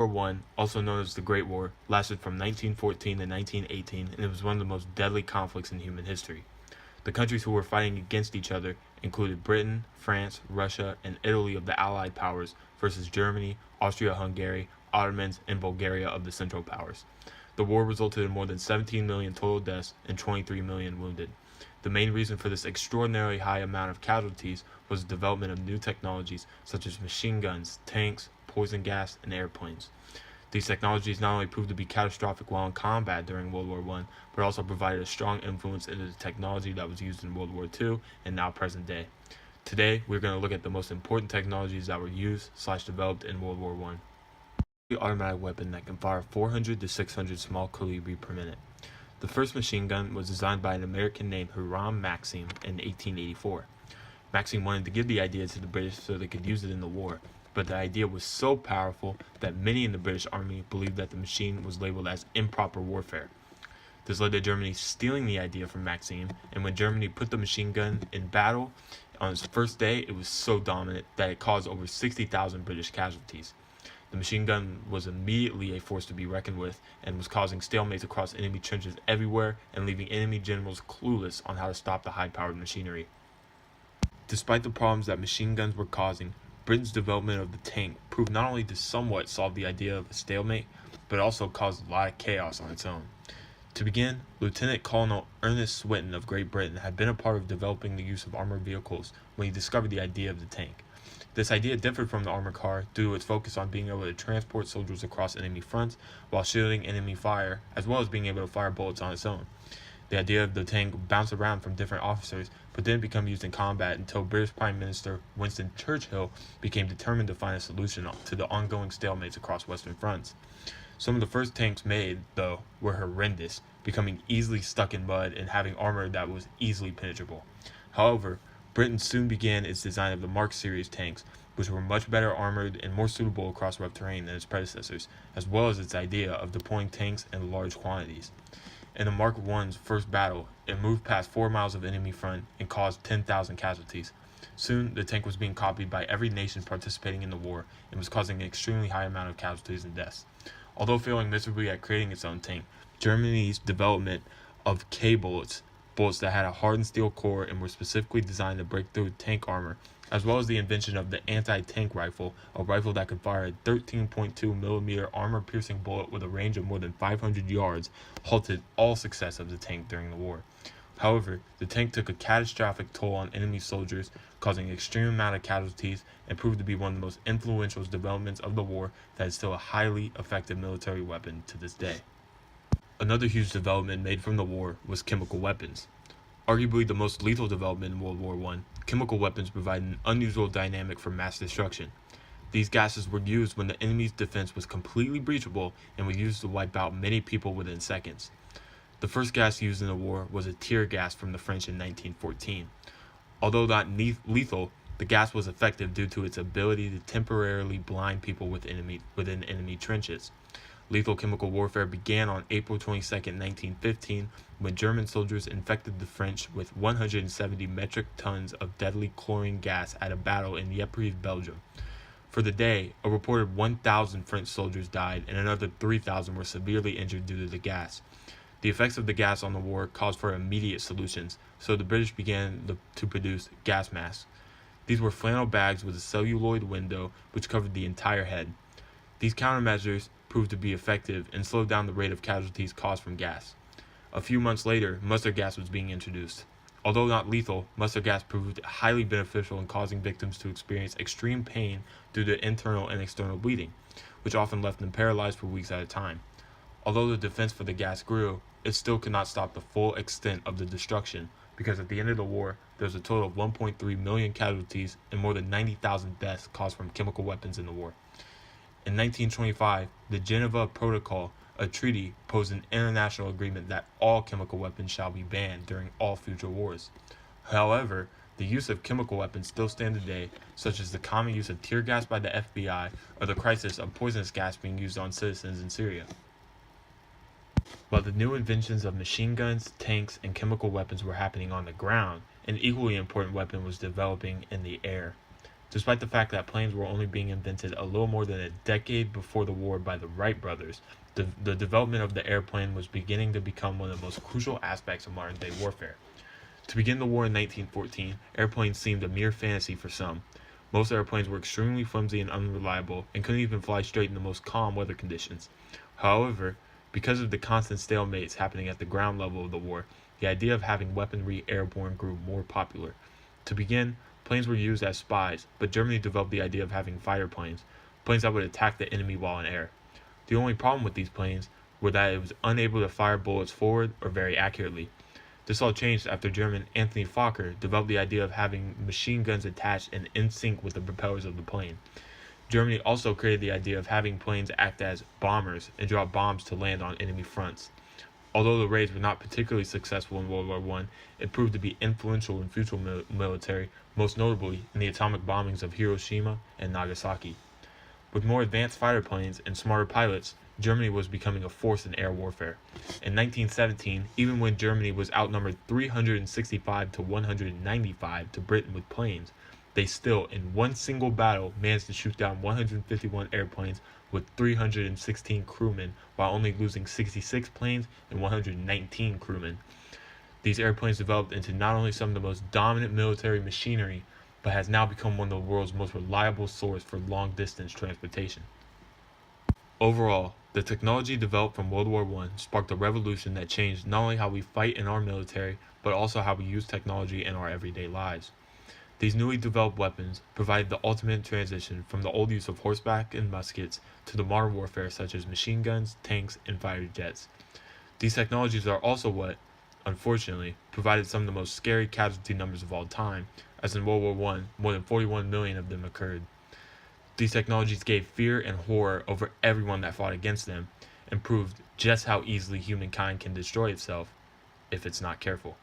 War I, also known as the Great War, lasted from 1914 to 1918, and it was one of the most deadly conflicts in human history. The countries who were fighting against each other included Britain, France, Russia, and Italy of the Allied powers versus Germany, Austria-Hungary, Ottomans, and Bulgaria of the Central Powers. The war resulted in more than 17 million total deaths and 23 million wounded. The main reason for this extraordinarily high amount of casualties was the development of new technologies such as machine guns, tanks, poison gas, and airplanes. These technologies not only proved to be catastrophic while in combat during World War I, but also provided a strong influence into the technology that was used in World War II and now present day. Today, we're going to look at the most important technologies that were used/developed in World War I. The automatic weapon that can fire 400 to 600 small colibri per minute. The first machine gun was designed by an American named Hiram Maxim in 1884. Maxim wanted to give the idea to the British so they could use it in the war, but the idea was so powerful that many in the British Army believed that the machine was labeled as improper warfare. This led to Germany stealing the idea from Maxim, and when Germany put the machine gun in battle on its first day, it was so dominant that it caused over 60,000 British casualties. The machine gun was immediately a force to be reckoned with and was causing stalemates across enemy trenches everywhere and leaving enemy generals clueless on how to stop the high-powered machinery. Despite the problems that machine guns were causing, Britain's development of the tank proved not only to somewhat solve the idea of a stalemate, but also caused a lot of chaos on its own. To begin, Lieutenant Colonel Ernest Swinton of Great Britain had been a part of developing the use of armored vehicles when he discovered the idea of the tank. This idea differed from the armored car due to its focus on being able to transport soldiers across enemy fronts while shielding enemy fire, as well as being able to fire bullets on its own. The idea of the tank bounced around from different officers, but didn't become used in combat until British Prime Minister Winston Churchill became determined to find a solution to the ongoing stalemates across Western fronts. Some of the first tanks made, though, were horrendous, becoming easily stuck in mud and having armor that was easily penetrable. However, Britain soon began its design of the Mark series tanks, which were much better armored and more suitable across rough terrain than its predecessors, as well as its idea of deploying tanks in large quantities. In the Mark I's first battle, it moved past 4 miles of enemy front and caused 10,000 casualties. Soon, the tank was being copied by every nation participating in the war and was causing an extremely high amount of casualties and deaths. Although failing miserably at creating its own tank, Germany's development of K-bullets, bullets that had a hardened steel core and were specifically designed to break through tank armor, as well as the invention of the anti-tank rifle, a rifle that could fire a 13.2mm armor-piercing bullet with a range of more than 500 yards, halted all success of the tank during the war. However, the tank took a catastrophic toll on enemy soldiers, causing an extreme amount of casualties, and proved to be one of the most influential developments of the war that is still a highly effective military weapon to this day. Another huge development made from the war was chemical weapons. Arguably the most lethal development in World War I, chemical weapons provide an unusual dynamic for mass destruction. These gases were used when the enemy's defense was completely breachable and were used to wipe out many people within seconds. The first gas used in the war was a tear gas from the French in 1914. Although not lethal, the gas was effective due to its ability to temporarily blind people within enemy trenches. Lethal chemical warfare began on April 22, 1915, when German soldiers infected the French with 170 metric tons of deadly chlorine gas at a battle in Ypres, Belgium. For the day, a reported 1,000 French soldiers died and another 3,000 were severely injured due to the gas. The effects of the gas on the war caused for immediate solutions, so the British began to produce gas masks. These were flannel bags with a celluloid window which covered the entire head. These countermeasures proved to be effective and slowed down the rate of casualties caused from gas. A few months later, mustard gas was being introduced. Although not lethal, mustard gas proved highly beneficial in causing victims to experience extreme pain due to internal and external bleeding, which often left them paralyzed for weeks at a time. Although the defense for the gas grew, it still could not stop the full extent of the destruction, because at the end of the war, there was a total of 1.3 million casualties and more than 90,000 deaths caused from chemical weapons in the war. In 1925, the Geneva Protocol, a treaty, proposed an international agreement that all chemical weapons shall be banned during all future wars. However, the use of chemical weapons still stand today, such as the common use of tear gas by the FBI or the crisis of poisonous gas being used on citizens in Syria. While the new inventions of machine guns, tanks, and chemical weapons were happening on the ground, an equally important weapon was developing in the air. Despite the fact that planes were only being invented a little more than a decade before the war by the Wright brothers, the development of the airplane was beginning to become one of the most crucial aspects of modern day warfare. To begin the war in 1914, airplanes seemed a mere fantasy for some. Most airplanes were extremely flimsy and unreliable and couldn't even fly straight in the most calm weather conditions. However, because of the constant stalemates happening at the ground level of the war, the idea of having weaponry airborne grew more popular. To begin, planes were used as spies, but Germany developed the idea of having fighter planes, planes that would attack the enemy while in air. The only problem with these planes were that it was unable to fire bullets forward or very accurately. This all changed after German Anthony Fokker developed the idea of having machine guns attached and in sync with the propellers of the plane. Germany also created the idea of having planes act as bombers and drop bombs to land on enemy fronts. Although the raids were not particularly successful in World War I, it proved to be influential in future military, most notably in the atomic bombings of Hiroshima and Nagasaki. With more advanced fighter planes and smarter pilots, Germany was becoming a force in air warfare. In 1917, even when Germany was outnumbered 365 to 195 to Britain with planes, they still, in one single battle, managed to shoot down 151 airplanes with 316 crewmen, while only losing 66 planes and 119 crewmen. These airplanes developed into not only some of the most dominant military machinery, but has now become one of the world's most reliable source for long-distance transportation. Overall, the technology developed from World War I sparked a revolution that changed not only how we fight in our military, but also how we use technology in our everyday lives. These newly developed weapons provided the ultimate transition from the old use of horseback and muskets to the modern warfare such as machine guns, tanks, and fighter jets. These technologies are also what, unfortunately, provided some of the most scary casualty numbers of all time, as in World War I, more than 41 million of them occurred. These technologies gave fear and horror over everyone that fought against them, and proved just how easily humankind can destroy itself if it's not careful.